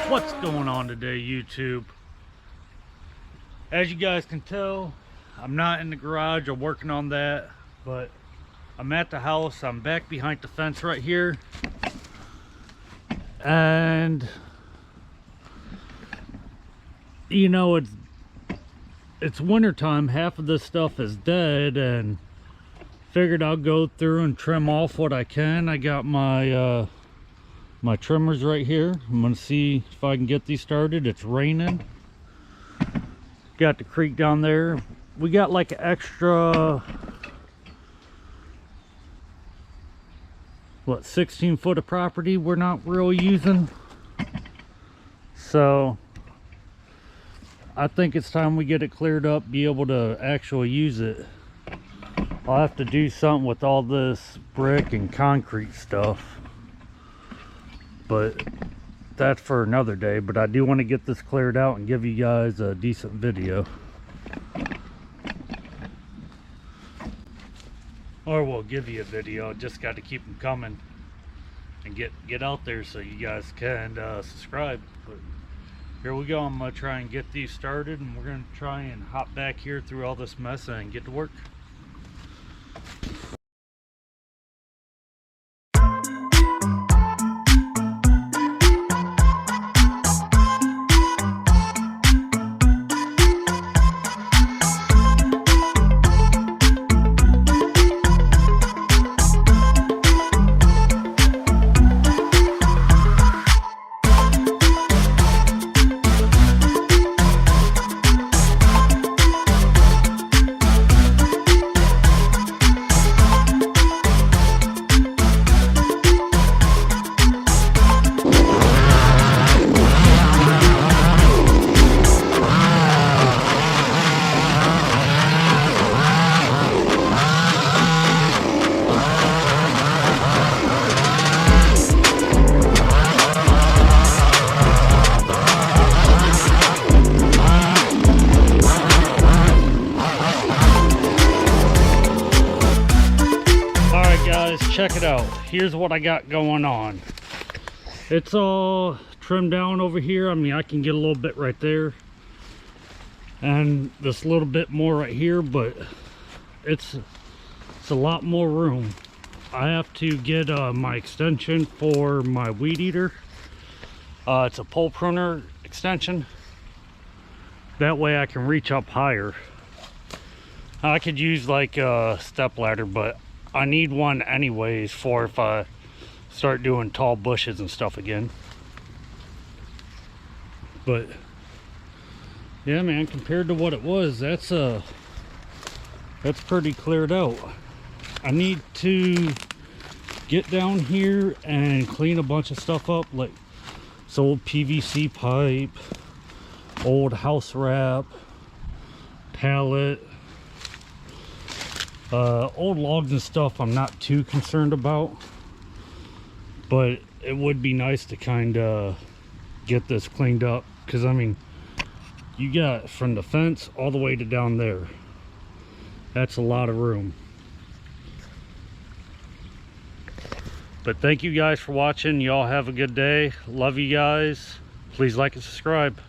What's going on today, YouTube? As you guys can tell, I'm not in the garage. I'm working on that, but I'm at the house. I'm back behind the fence right here, and you know, it's winter time. Half of this stuff is dead, and figured I'll go through and trim off what I can. I got my my trimmers right here. I'm gonna see if I can get these started. It's raining. Got the creek down there. We got like an extra, what, 16 foot of property we're not really using. So I think it's time we get it cleared up, be able to actually use it. I'll have to do something with all this brick and concrete stuff, but that's for another day. But I do want to get this cleared out and give you guys a decent video, or we'll give you a video. Just got to keep them coming and get out there so you guys can subscribe. But here we go. I'm gonna try and get these started, and we're gonna try and hop back here through all this mess and get to work. Check it out. Here's what I got going on. It's all trimmed down over here. I mean, I can get a little bit right there and this little bit more right here, but it's a lot more room. I have to get my extension for my weed eater. It's a pole pruner extension. That way I can reach up higher. I could use like a step ladder, but I need one anyways for if I start doing tall bushes and stuff again. But yeah, man, compared to what it was, that's pretty cleared out. I need to get down here and clean a bunch of stuff up, like this old PVC pipe, old house wrap, pallet, old logs and stuff. I'm not too concerned about, but it would be nice to kind of get this cleaned up, because I mean, you got from the fence all the way to down there. That's a lot of room. But thank you guys for watching. Y'all have a good day. Love you guys. Please like and subscribe.